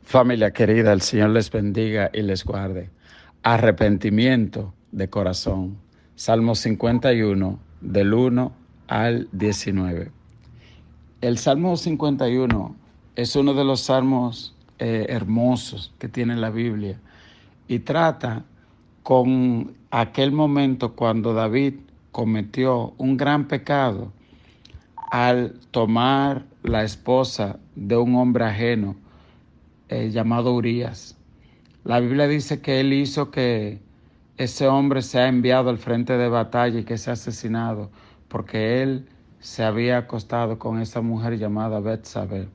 Familia querida, el Señor les bendiga y les guarde. Arrepentimiento de corazón. Salmo 51, del 1 al 19. El Salmo 51 es uno de los salmos hermosos que tiene la Biblia y trata con aquel momento cuando David cometió un gran pecado al tomar la esposa de un hombre ajeno llamado Urías. La Biblia dice que él hizo que ese hombre sea enviado al frente de batalla y que sea asesinado porque él se había acostado con esa mujer llamada Betsabé.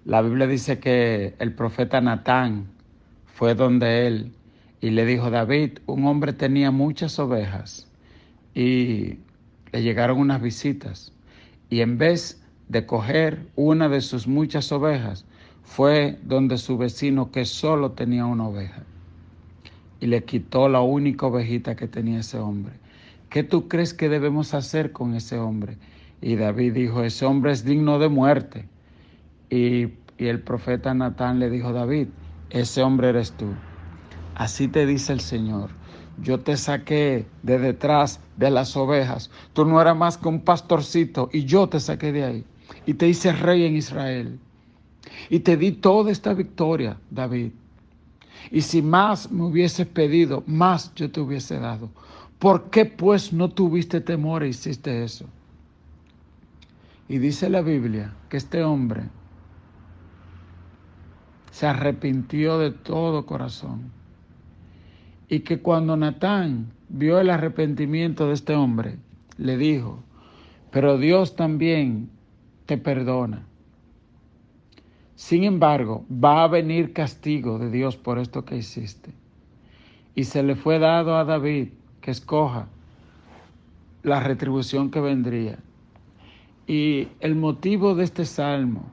La Biblia dice que el profeta Natán fue donde él y le dijo: David, un hombre tenía muchas ovejas y le llegaron unas visitas, y en vez de coger una de sus muchas ovejas, fue donde su vecino que solo tenía una oveja y le quitó la única ovejita que tenía ese hombre. ¿Qué tú crees que debemos hacer con ese hombre? Y David dijo: ese hombre es digno de muerte. Y el profeta Natán le dijo: David, ese hombre eres tú. Así te dice el Señor: yo te saqué de detrás de las ovejas. Tú no eras más que un pastorcito y yo te saqué de ahí. Y te hice rey en Israel. Y te di toda esta victoria, David. Y si más me hubieses pedido, más yo te hubiese dado. ¿Por qué pues no tuviste temor e hiciste eso? Y dice la Biblia que este hombre se arrepintió de todo corazón. Y que cuando Natán vio el arrepentimiento de este hombre, le dijo: pero Dios también te perdona. Sin embargo, va a venir castigo de Dios por esto que hiciste. Y se le fue dado a David que escoja la retribución que vendría. Y el motivo de este salmo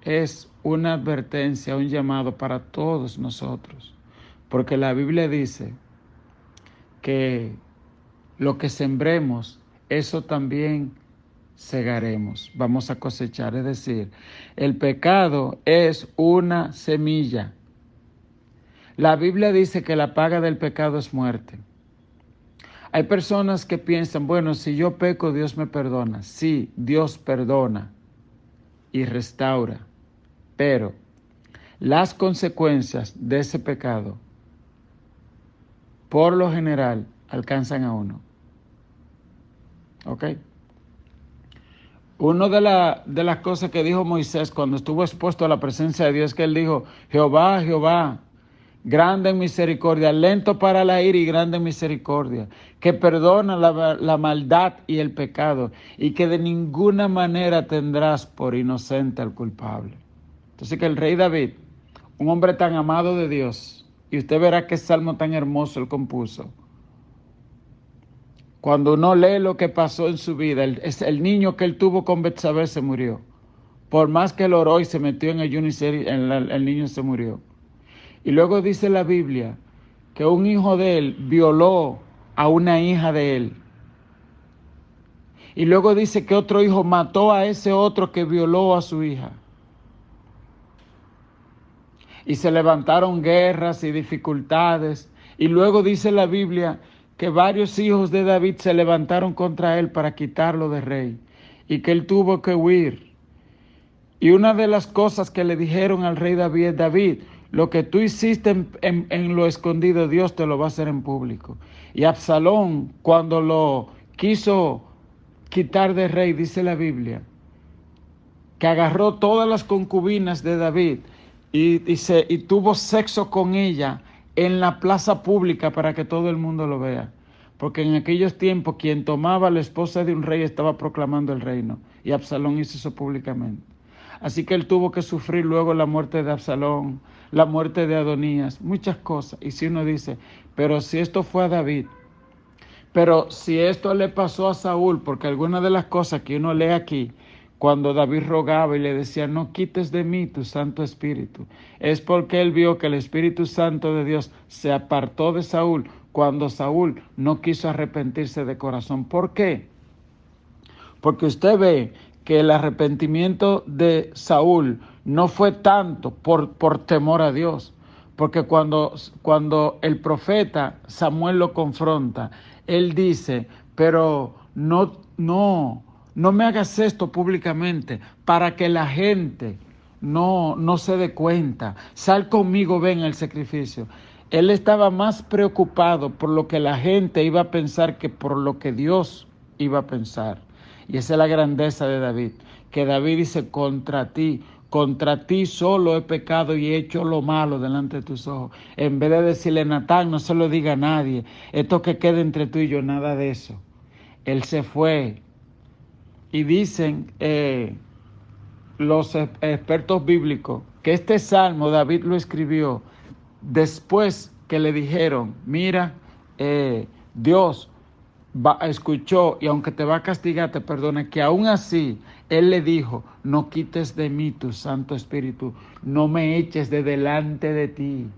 es una advertencia, un llamado para todos nosotros. Porque la Biblia dice que lo que sembremos, eso también segaremos, vamos a cosechar. Es decir, el pecado es una semilla. La Biblia dice que la paga del pecado es muerte. Hay personas que piensan: bueno, si yo peco, Dios me perdona. Sí, Dios perdona y restaura, pero las consecuencias de ese pecado, por lo general, alcanzan a uno. ¿Ok? Una de las cosas que dijo Moisés cuando estuvo expuesto a la presencia de Dios, que él dijo: Jehová, Jehová, grande en misericordia, lento para la ira y grande en misericordia, que perdona la maldad y el pecado, y que de ninguna manera tendrás por inocente al culpable. Entonces, que el rey David, un hombre tan amado de Dios, y usted verá qué salmo tan hermoso él compuso. Cuando uno lee lo que pasó en su vida, el niño que él tuvo con Betsabé se murió. Por más que él oró y se metió en ayuno, el niño se murió. Y luego dice la Biblia que un hijo de él violó a una hija de él. Y luego dice que otro hijo mató a ese otro que violó a su hija. Y se levantaron guerras y dificultades. Y luego dice la Biblia que varios hijos de David se levantaron contra él para quitarlo de rey, y que él tuvo que huir. Y una de las cosas que le dijeron al rey David: David, lo que tú hiciste en lo escondido, Dios te lo va a hacer en público. Y Absalón, cuando lo quiso quitar de rey, dice la Biblia, que agarró todas las concubinas de David y tuvo sexo con ella en la plaza pública para que todo el mundo lo vea. Porque en aquellos tiempos quien tomaba la esposa de un rey estaba proclamando el reino, y Absalón hizo eso públicamente. Así que él tuvo que sufrir luego la muerte de Absalón, la muerte de Adonías, muchas cosas. Y si uno dice: pero si esto fue a David, pero si esto le pasó a Saúl, porque algunas de las cosas que uno lee aquí, cuando David rogaba y le decía: no quites de mí tu Santo Espíritu, es porque él vio que el Espíritu Santo de Dios se apartó de Saúl cuando Saúl no quiso arrepentirse de corazón. ¿Por qué? Porque usted ve que el arrepentimiento de Saúl no fue tanto por temor a Dios, porque cuando el profeta Samuel lo confronta, él dice, pero no me hagas esto públicamente para que la gente no se dé cuenta. Sal conmigo, ven al sacrificio. Él estaba más preocupado por lo que la gente iba a pensar que por lo que Dios iba a pensar. Y esa es la grandeza de David, que David dice, contra ti solo he pecado y he hecho lo malo delante de tus ojos. En vez de decirle, Natán, no se lo diga a nadie, esto que quede entre tú y yo, nada de eso. Él se fue. Y dicen los expertos bíblicos que este salmo David lo escribió después que le dijeron, mira, Dios escuchó y aunque te va a castigar, te perdona, que aún así él le dijo, no quites de mí tu Santo Espíritu, no me eches de delante de ti.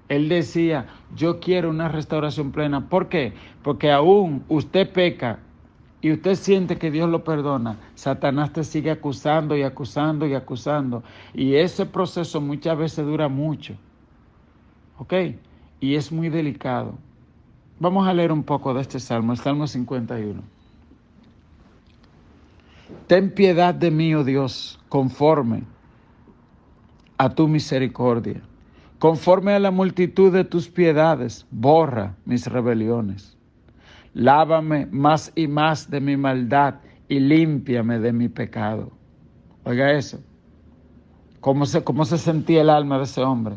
Él decía, yo quiero una restauración plena. ¿Por qué? Porque aún usted peca y usted siente que Dios lo perdona, Satanás te sigue acusando y acusando y acusando. Y ese proceso muchas veces dura mucho. ¿Ok? Y es muy delicado. Vamos a leer un poco de este salmo, el Salmo 51. Ten piedad de mí, oh Dios, conforme a tu misericordia. Conforme a la multitud de tus piedades, borra mis rebeliones. Lávame más y más de mi maldad y límpiame de mi pecado. Oiga eso. ¿Cómo se sentía el alma de ese hombre?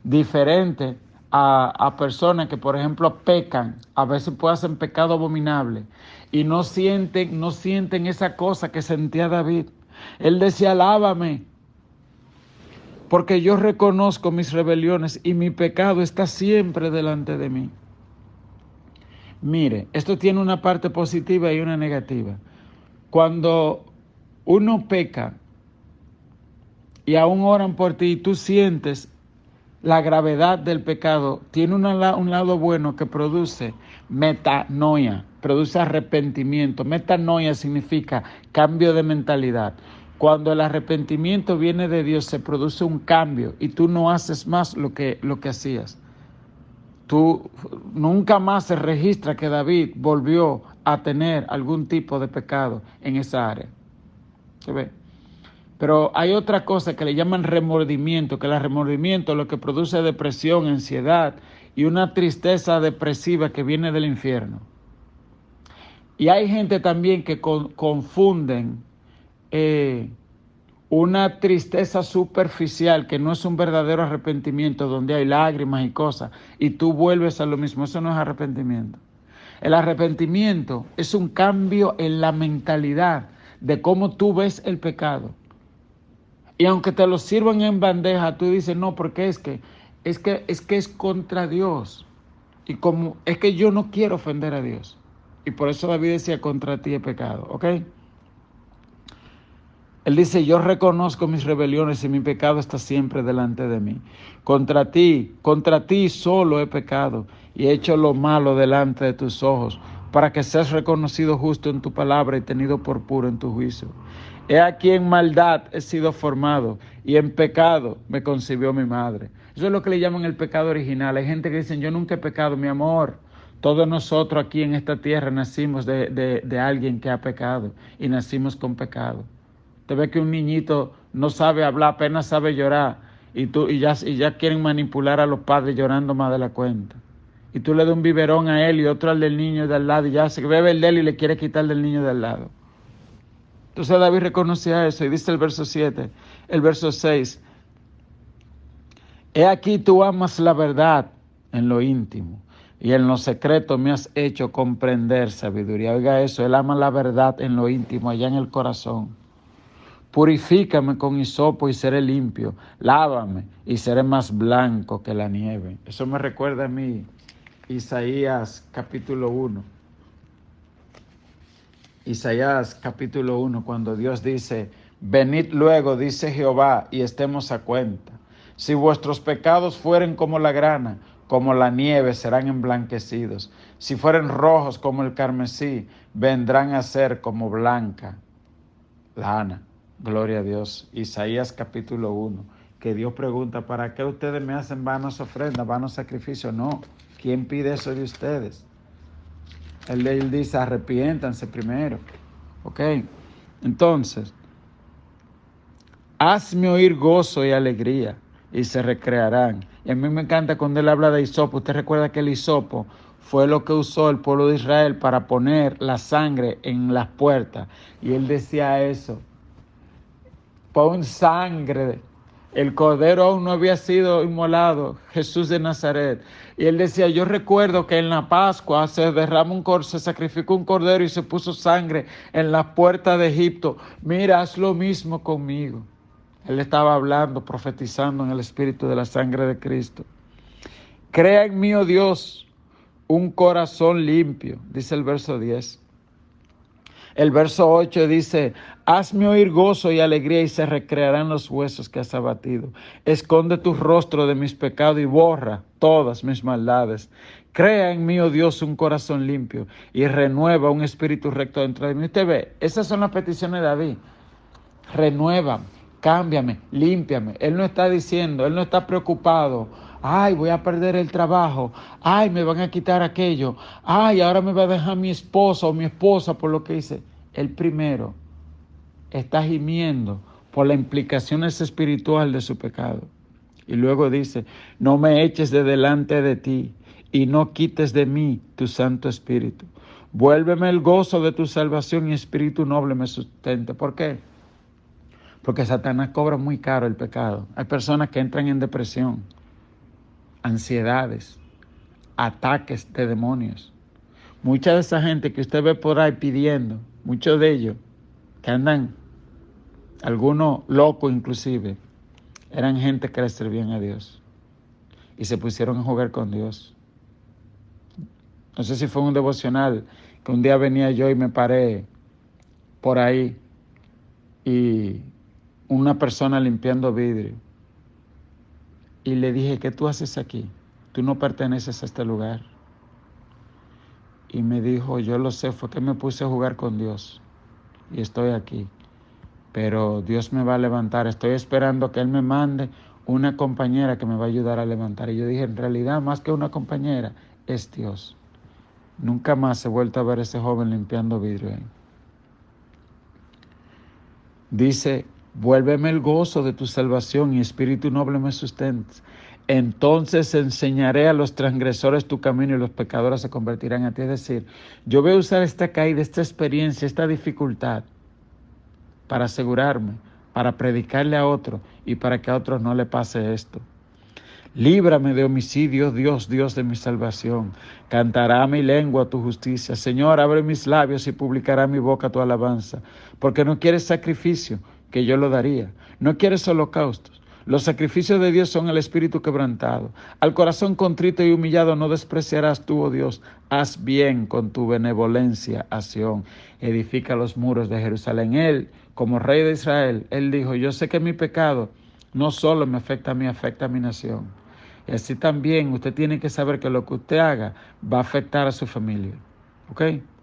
Diferente a personas que, por ejemplo, pecan, a veces pueden hacer pecado abominable y no sienten esa cosa que sentía David. Él decía, lávame, porque yo reconozco mis rebeliones y mi pecado está siempre delante de mí. Mire, esto tiene una parte positiva y una negativa. Cuando uno peca y aún oran por ti y tú sientes la gravedad del pecado, tiene un lado bueno que produce metanoia, produce arrepentimiento. Metanoia significa cambio de mentalidad. Cuando el arrepentimiento viene de Dios, se produce un cambio y tú no haces más lo que hacías. Tú nunca más se registra que David volvió a tener algún tipo de pecado en esa área. ¿Se ve? Pero hay otra cosa que le llaman remordimiento, que el remordimiento lo que produce es depresión, ansiedad y una tristeza depresiva que viene del infierno. Y hay gente también que confunden una tristeza superficial que no es un verdadero arrepentimiento donde hay lágrimas y cosas y tú vuelves a lo mismo. Eso no es arrepentimiento. El arrepentimiento es un cambio en la mentalidad de cómo tú ves el pecado. Y aunque te lo sirvan en bandeja, tú dices, no, porque es que es contra Dios. Y como es que yo no quiero ofender a Dios. Y por eso David decía, contra ti he pecado, ¿ok? Él dice, yo reconozco mis rebeliones y mi pecado está siempre delante de mí. Contra ti solo he pecado y he hecho lo malo delante de tus ojos, para que seas reconocido justo en tu palabra y tenido por puro en tu juicio. He aquí en maldad he sido formado y en pecado me concibió mi madre. Eso es lo que le llaman el pecado original. Hay gente que dice, yo nunca he pecado, mi amor. Todos nosotros aquí en esta tierra nacimos de alguien que ha pecado y nacimos con pecado. Te ve que un niñito no sabe hablar, apenas sabe llorar y ya quieren manipular a los padres llorando más de la cuenta. Y tú le das un biberón a él y otro al del niño de al lado y ya se bebe el de él y le quiere quitar del niño de al lado. Entonces David reconocía eso y dice el verso 7, el verso 6. He aquí tú amas la verdad en lo íntimo y en lo secreto me has hecho comprender sabiduría. Oiga eso, él ama la verdad en lo íntimo, allá en el corazón. Purifícame con hisopo y seré limpio. Lávame y seré más blanco que la nieve. Eso me recuerda a mí Isaías capítulo 1. Isaías capítulo 1, cuando Dios dice, venid luego, dice Jehová, y estemos a cuenta. Si vuestros pecados fueren como la grana, como la nieve serán emblanquecidos. Si fueren rojos como el carmesí, vendrán a ser como blanca lana. Gloria a Dios. Isaías capítulo 1, que Dios pregunta, ¿para qué ustedes me hacen vanas ofrendas, vanos sacrificios? No, ¿quién pide eso de ustedes? Él dice, arrepiéntanse primero. ¿Ok? Entonces, hazme oír gozo y alegría, y se recrearán. Y a mí me encanta cuando él habla de hisopo. Usted recuerda que el hisopo fue lo que usó el pueblo de Israel para poner la sangre en las puertas. Y él decía eso, pon sangre. El cordero aún no había sido inmolado, Jesús de Nazaret. Y él decía, yo recuerdo que en la Pascua se se sacrificó un cordero y se puso sangre en la puerta de Egipto. Mira, haz lo mismo conmigo. Él estaba hablando, profetizando en el espíritu de la sangre de Cristo. Crea en mí, oh Dios, un corazón limpio, dice el verso 10. El verso 8 dice, hazme oír gozo y alegría y se recrearán los huesos que has abatido. Esconde tu rostro de mis pecados y borra todas mis maldades. Crea en mí, oh Dios, un corazón limpio y renueva un espíritu recto dentro de mí. Usted ve, esas son las peticiones de David. Renuévame, cámbiame, límpiame. Él no está diciendo, él no está preocupado. Ay, voy a perder el trabajo. Ay, me van a quitar aquello. Ay, ahora me va a dejar mi esposo o mi esposa por lo que hice. Él primero está gimiendo por las implicaciones espirituales de su pecado. Y luego dice, no me eches de delante de ti y no quites de mí tu Santo Espíritu. Vuélveme el gozo de tu salvación y espíritu noble me sustente. ¿Por qué? Porque Satanás cobra muy caro el pecado. Hay personas que entran en depresión, ansiedades, ataques de demonios. Mucha de esa gente que usted ve por ahí pidiendo, muchos de ellos que andan, algunos locos inclusive, eran gente que le servían a Dios y se pusieron a jugar con Dios. No sé si fue un devocional que un día venía yo y me paré por ahí y una persona limpiando vidrio. Y le dije, ¿qué tú haces aquí? Tú no perteneces a este lugar. Y me dijo, yo lo sé, fue que me puse a jugar con Dios. Y estoy aquí. Pero Dios me va a levantar. Estoy esperando que Él me mande una compañera que me va a ayudar a levantar. Y yo dije, en realidad, más que una compañera, es Dios. Nunca más he vuelto a ver a ese joven limpiando vidrio ahí. Dice, vuélveme el gozo de tu salvación y espíritu noble me sustentes. Entonces enseñaré a los transgresores tu camino y los pecadores se convertirán a ti. Es decir, yo voy a usar esta caída, esta experiencia, esta dificultad para asegurarme, para predicarle a otro y para que a otros no le pase esto. Líbrame de homicidio, Dios, Dios de mi salvación. Cantará mi lengua tu justicia. Señor, abre mis labios y publicará mi boca tu alabanza. Porque no quieres sacrificio, que yo lo daría. No quieres holocaustos. Los sacrificios de Dios son el espíritu quebrantado. Al corazón contrito y humillado no despreciarás tú, oh Dios. Haz bien con tu benevolencia a Sión. Edifica los muros de Jerusalén. Él, como rey de Israel, él dijo, yo sé que mi pecado no solo me afecta a mí, afecta a mi nación. Y así también usted tiene que saber que lo que usted haga va a afectar a su familia. ¿Ok?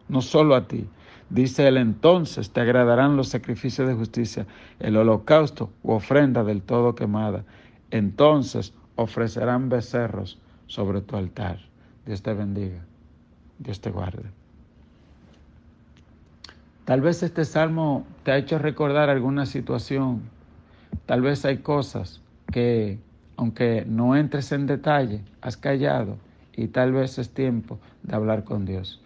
No solo a ti. Dice él, entonces te agradarán los sacrificios de justicia, el holocausto u ofrenda del todo quemada. Entonces ofrecerán becerros sobre tu altar. Dios te bendiga. Dios te guarde. Tal vez este salmo te ha hecho recordar alguna situación. Tal vez hay cosas que, aunque no entres en detalle, has callado y tal vez es tiempo de hablar con Dios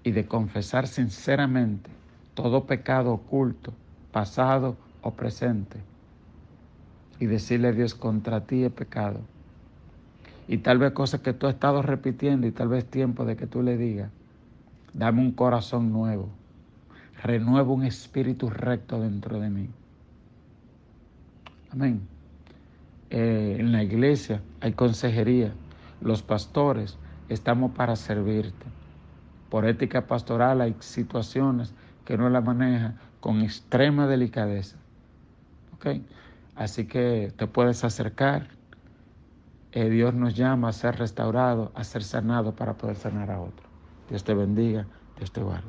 y de confesar sinceramente todo pecado oculto, pasado o presente y decirle a Dios, contra ti he pecado. Y tal vez cosas que tú has estado repitiendo y tal vez tiempo de que tú le digas, dame un corazón nuevo, renueva un espíritu recto dentro de mí. Amén. En la iglesia hay consejería. Los pastores estamos para servirte. Por ética pastoral hay situaciones que uno la maneja con extrema delicadeza. ¿Ok? Así que te puedes acercar. Dios nos llama a ser restaurado, a ser sanado para poder sanar a otro. Dios te bendiga, Dios te guarde.